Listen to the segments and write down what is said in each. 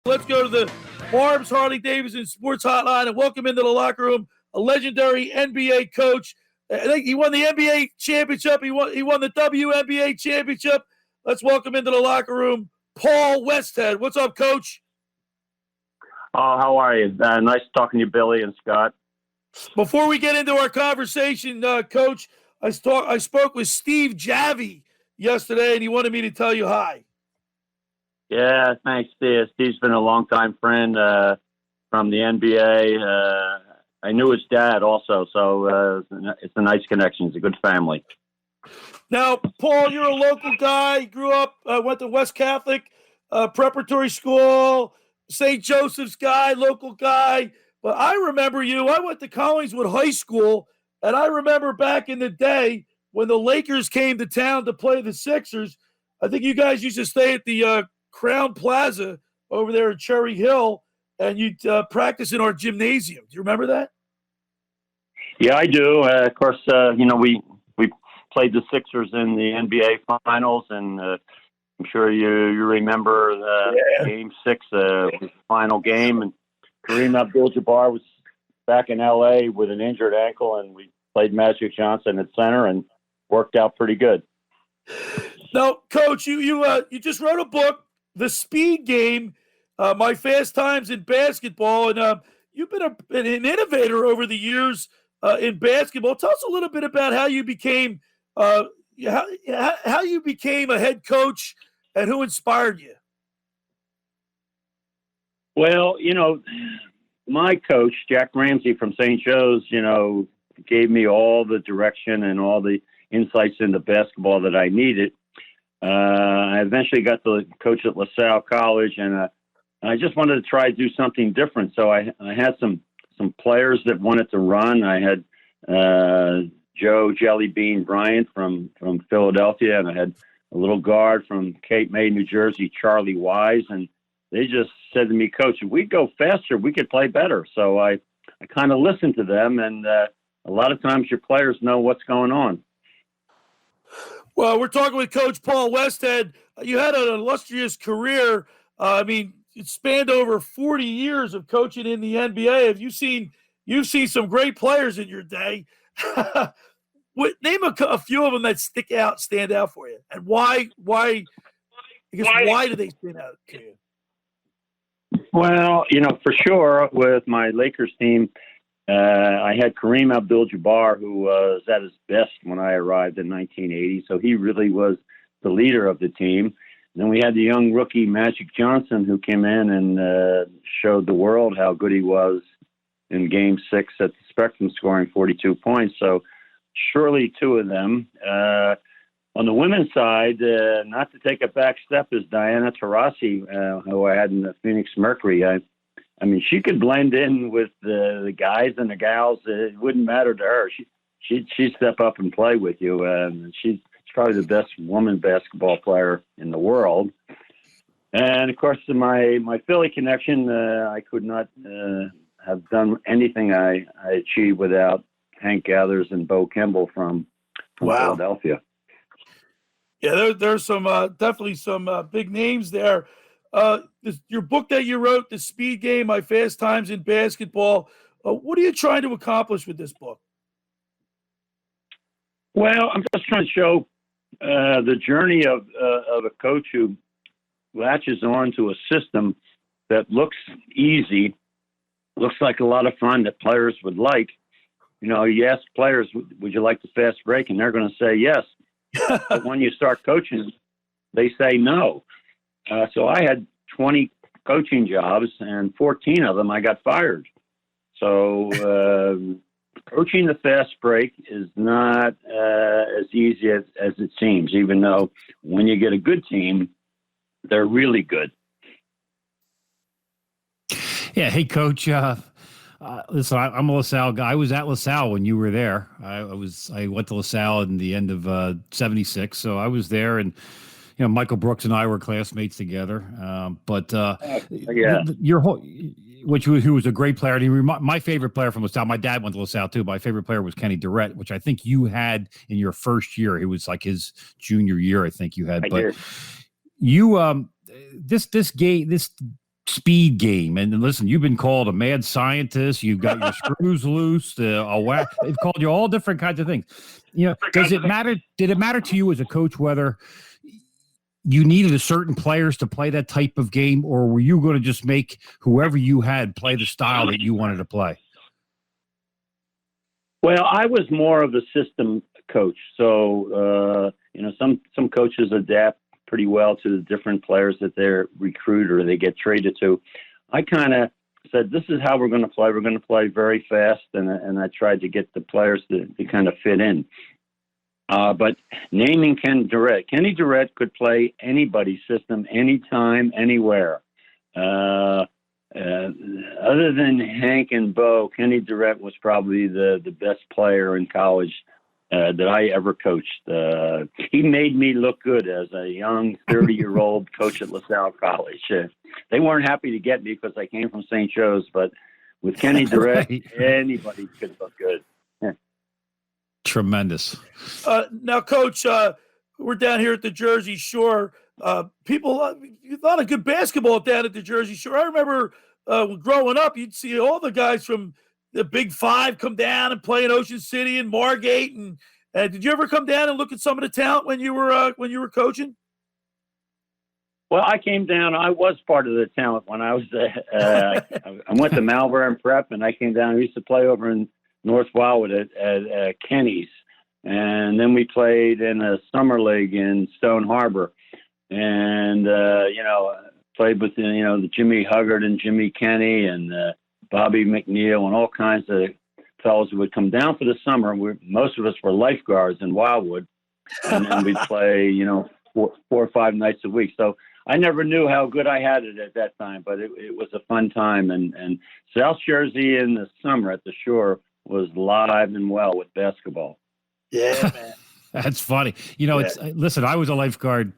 Let's go to the Barb's Harley-Davidson Sports Hotline and welcome into the locker room a legendary NBA coach. I think he won the NBA championship. He won the WNBA championship. Let's welcome into the locker room Paul Westhead. What's up, Coach? Oh, how are you? Nice talking to you, Billy and Scott. Before we get into our conversation, Coach, I spoke with Steve Javie yesterday, and he wanted me to tell you hi. Yeah, thanks, Steve. Steve's been a longtime friend from the NBA. I knew his dad also, so it's a nice connection. It's a good family. Now, Paul, you're a local guy. Grew up, went to West Catholic Preparatory School, St. Joseph's guy, local guy. But I remember you. I went to Collingswood High School, and I remember back in the day when the Lakers came to town to play the Sixers. I think you guys used to stay at the Crown Plaza over there in Cherry Hill, and you'd practice in our gymnasium. Do you remember that? Yeah, I do. Of course, we played the Sixers in the NBA Finals, and I'm sure you remember Game 6, the final game. And Kareem Abdul-Jabbar was back in L.A. with an injured ankle, and we played Magic Johnson at center, and worked out pretty good. Now, Coach, you just wrote a book, The Speed Game, My Fast Times in Basketball, and you've been an innovator over the years in basketball. Tell us a little bit about how you became how you became a head coach and who inspired you. Well, my coach, Jack Ramsey from St. Joe's, gave me all the direction and all the insights into basketball that I needed. I eventually got to coach at LaSalle College, and I just wanted to try to do something different. So I had some players that wanted to run. I had Joe Jellybean Bryant from Philadelphia, and I had a little guard from Cape May, New Jersey, Charlie Wise, and they just said to me, Coach, if we go faster, we could play better. So I kind of listened to them, and a lot of times your players know what's going on. Well, we're talking with Coach Paul Westhead. You had an illustrious career. It spanned over 40 years of coaching in the NBA. You've seen some great players in your day. Name a few of them that stand out for you, and why? Why do they stand out to you? Well, for sure, with my Lakers team, I had Kareem Abdul-Jabbar, who was at his best when I arrived in 1980. So he really was the leader of the team. And then we had the young rookie Magic Johnson, who came in and showed the world how good he was in Game 6 at the Spectrum, scoring 42 points. So surely two of them. On the women's side, not to take a back step, is Diana Taurasi, who I had in the Phoenix Mercury. I mean, she could blend in with the guys and the gals. It wouldn't matter to her. She'd step up and play with you. She's probably the best woman basketball player in the world. And, of course, my Philly connection, I could not have done anything I achieved without Hank Gathers and Bo Kimball from Philadelphia. Yeah, there's some definitely some big names there. Your book that you wrote, The Speed Game, My Fast Times in Basketball, what are you trying to accomplish with this book? Well, I'm just trying to show the journey of a coach who latches on to a system that looks easy, looks like a lot of fun that players would like. You ask players, would you like the fast break? And they're going to say yes. But when you start coaching, they say no. So I had 20 coaching jobs, and 14 of them I got fired. So coaching the fast break is not as easy as it seems, even though when you get a good team, they're really good. Yeah. Hey, Coach. Listen, I'm a LaSalle guy. I was at LaSalle when you were there. I went to LaSalle in the end of '76, so I was there, and Michael Brooks and I were classmates together. Your whole, who was a great player. And my favorite player from LaSalle. My dad went to LaSalle too. My favorite player was Kenny Durrett, which I think you had in your first year. It was like his junior year, I think you had. I did. You this speed game. And listen, you've been called a mad scientist. You've got your screws loose. They've called you all different kinds of things. Does it matter? Did it matter to you as a coach whether you needed a certain players to play that type of game, or were you going to just make whoever you had play the style that you wanted to play? Well, I was more of a system coach. So, some coaches adapt pretty well to the different players that they're recruit or they get traded to. I kind of said, this is how we're going to play. We're going to play very fast. And I tried to get the players to kind of fit in. But naming Kenny Durrett could play anybody's system, anytime, anywhere. Other than Hank and Bo, Kenny Durrett was probably the best player in college that I ever coached. He made me look good as a young 30-year-old coach at LaSalle College. They weren't happy to get me because I came from St. Joe's, but with Kenny Durrett, right. Anybody could look good. Tremendous. Now, Coach, we're down here at the Jersey Shore. People, you thought of good basketball down at the Jersey Shore. I remember growing up, you'd see all the guys from the Big Five come down and play in Ocean City and Margate. And did you ever come down and look at some of the talent when you were coaching? Well, I came down. I was part of the talent when I was. I went to Malvern Prep, and I came down. We used to play over in North Wildwood at Kenny's, and then we played in a summer league in Stone Harbor, and played with the Jimmy Huggard and Jimmy Kenny and Bobby McNeil and all kinds of fellows who would come down for the summer. Most of us were lifeguards in Wildwood, and then we'd play 4 or 5 nights a week. So I never knew how good I had it at that time, but it was a fun time. And South Jersey in the summer at the shore was live and well with basketball. Yeah, man. That's funny. Listen, I was a lifeguard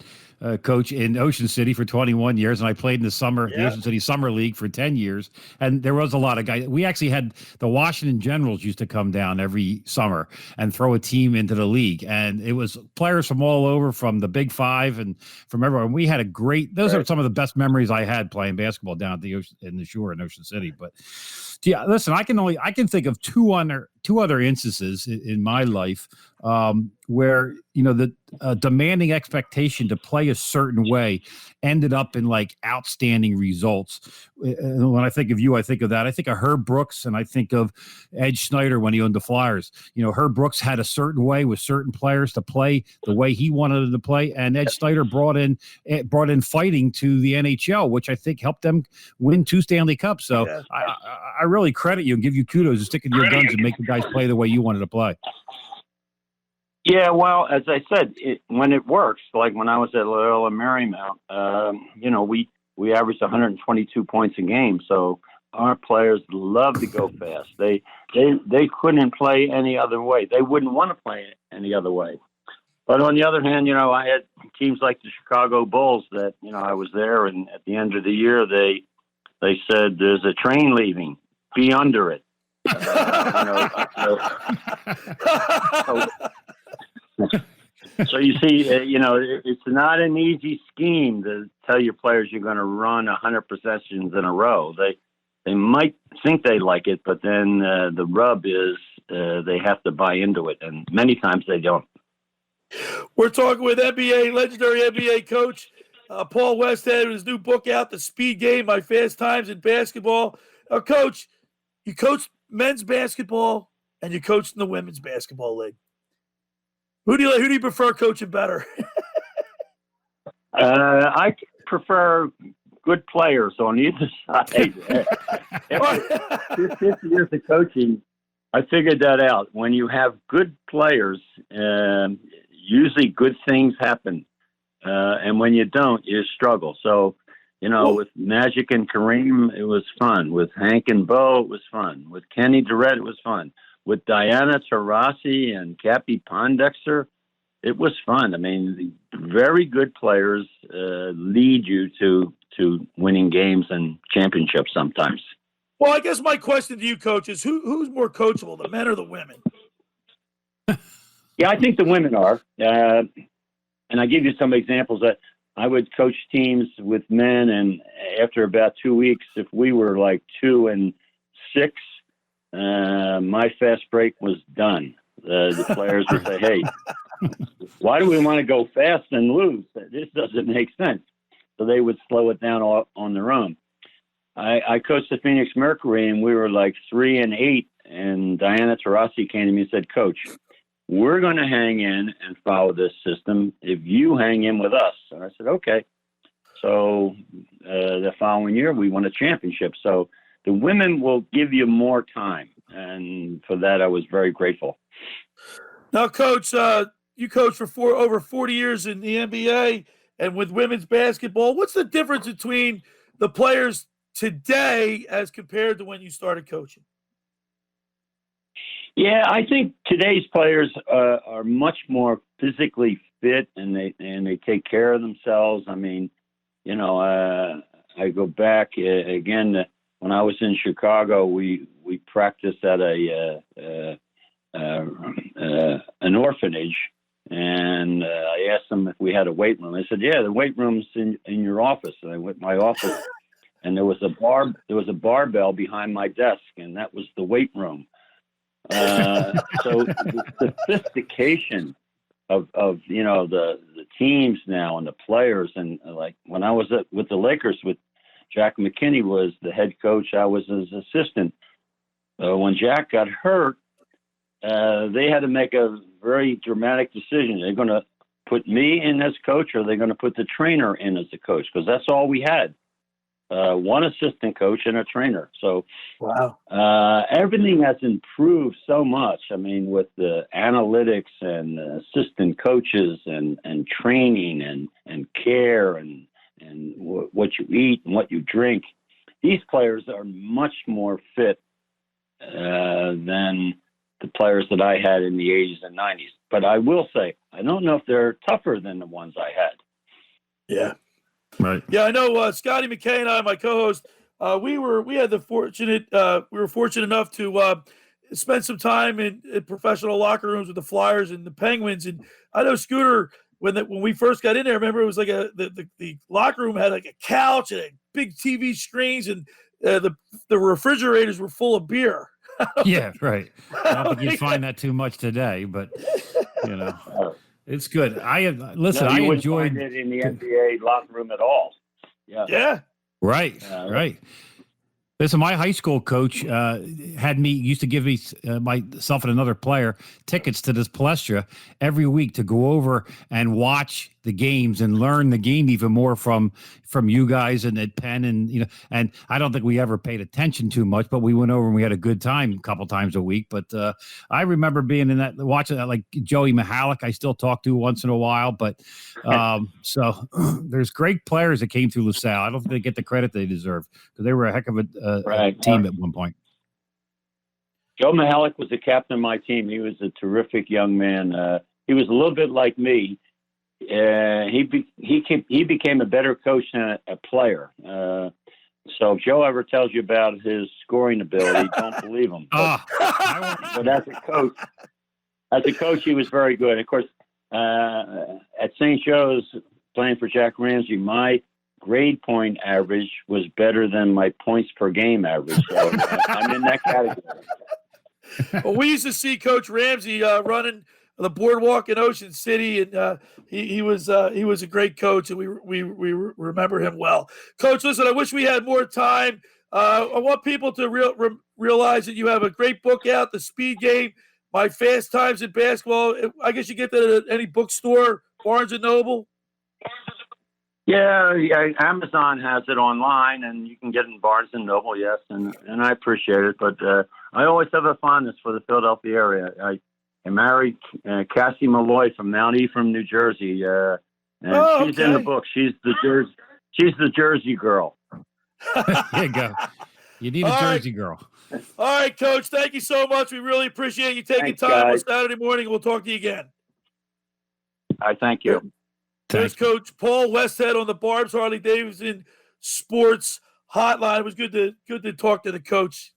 coach in Ocean City for 21 years, and I played in the Ocean City Summer League for 10 years. And there was a lot of guys. We actually had the Washington Generals used to come down every summer and throw a team into the league. And it was players from all over, from the Big Five and from everywhere. And we had those are some of the best memories I had playing basketball down at the shore in Ocean City. But yeah, listen, I can think of two other instances in my life where the demanding expectation to play a certain way ended up in like outstanding results. When I think of you, I think of that. I think of Herb Brooks, and I think of Ed Schneider when he owned the Flyers. Herb Brooks had a certain way with certain players to play the way he wanted them to play, and Ed Schneider brought in fighting to the NHL, which I think helped them win 2 Stanley Cups. So yeah. I really credit you and give you kudos for sticking to your guns and making guys play the way you wanted to play. Yeah, well, as I said, when it works, like when I was at Loyola Marymount, we averaged 122 points a game. So our players love to go fast. They couldn't play any other way. They wouldn't want to play any other way. But on the other hand, I had teams like the Chicago Bulls that, I was there, and at the end of the year, they said, there's a train leaving. Be under it. So you see, it's not an easy scheme to tell your players you're going to run 100 possessions in a row. They might think they like it, but then the rub is they have to buy into it, and many times they don't. We're talking with legendary NBA coach Paul Westhead, with his new book out, The Speed Game: My Fast Times in Basketball. Coach, you coached men's basketball and you coached in the women's basketball league. Who do you prefer coaching better? I prefer good players on either side. After 50 years of coaching, I figured that out. When you have good players, usually good things happen. And when you don't, you struggle. So, with Magic and Kareem, it was fun. With Hank and Bo, it was fun. With Kenny Durrett, it was fun. With Diana Taurasi and Cappy Pondexter, it was fun. I mean, very good players lead you to winning games and championships sometimes. Well, I guess my question to you, Coach, is who's more coachable, the men or the women? Yeah, I think the women are. And I give you some examples. I would coach teams with men, and after about 2 weeks, if we were like 2-6, my fast break was done. The players would say, "Hey, why do we want to go fast and lose? This doesn't make sense." So they would slow it down on their own. I coached the Phoenix Mercury, and we were like 3-8. And Diana Taurasi came to me and said, "Coach, we're going to hang in and follow this system if you hang in with us." And I said, "Okay." So the following year, we won a championship. So the women will give you more time. And for that, I was very grateful. Now, Coach, you coached for over 40 years in the NBA and with women's basketball. What's the difference between the players today as compared to when you started coaching? Yeah, I think today's players are much more physically fit, and they take care of themselves. I mean, I go back again when I was in Chicago. We practiced at an orphanage, and I asked them if we had a weight room. They said, "Yeah, the weight room's in your office." And I went to my office, and there was a barbell behind my desk, and that was the weight room. So the sophistication of the teams now and the players, and like when I was with the Lakers, with Jack McKinney was the head coach, I was his assistant. When Jack got hurt, they had to make a very dramatic decision. They're going to put me in as coach, or they're going to put the trainer in as the coach, because that's all we had. One assistant coach and a trainer. So wow, everything has improved so much. I mean, with the analytics and assistant coaches and training and care and what you eat and what you drink, these players are much more fit than the players that I had in the 80s and 90s. But I will say, I don't know if they're tougher than the ones I had. Yeah. Right. Yeah, I know. Scotty McKay and I, my co-host, we were fortunate enough to spend some time in professional locker rooms with the Flyers and the Penguins. And I know Scooter, when we first got in there, remember it was like the locker room had like a couch and big TV screens, and the refrigerators were full of beer. Yeah, right. I don't think you'd find that too much today, but it's good. I enjoyed find it in the NBA locker room at all. Yeah. Yeah. Right. Right. Listen, my high school coach used to give me myself and another player tickets to this Palestra every week to go over and watch the games and learn the game even more from you guys and at Penn, and I don't think we ever paid attention too much, but we went over and we had a good time a couple times a week. But I remember being in that, watching that, like Joey Mihalik, I still talk to once in a while. But so there's great players that came through LaSalle. I don't think they get the credit they deserve, because they were a heck of a team at one point. Joe Mihalik was the captain of my team. He was a terrific young man. He was a little bit like me. He became a better coach than a player. So if Joe ever tells you about his scoring ability, don't believe him. But as a coach, he was very good. Of course, at St. Joe's, playing for Jack Ramsey, my grade point average was better than my points per game average. So I'm in that category. Well, we used to see Coach Ramsey running the boardwalk in Ocean City, and he was a great coach, and we remember him well. Coach, listen, I wish we had more time. I want people to realize that you have a great book out, The Speed Game, My Fast Times in Basketball. I guess you get that at any bookstore, Barnes & Noble. Yeah, Amazon has it online, and you can get it in Barnes & Noble, yes, and I appreciate it. But I always have a fondness for the Philadelphia area. I married Cassie Malloy from Mount Ephraim, New Jersey, and she's in the book. She's the Jersey girl. There you go. You need a Jersey girl. All right, Coach. Thank you so much. We really appreciate you taking time on Saturday morning. We'll talk to you again. I thank you. There's Coach Paul Westhead on the Barb's Harley Davidson Sports Hotline. It was good to talk to the coach.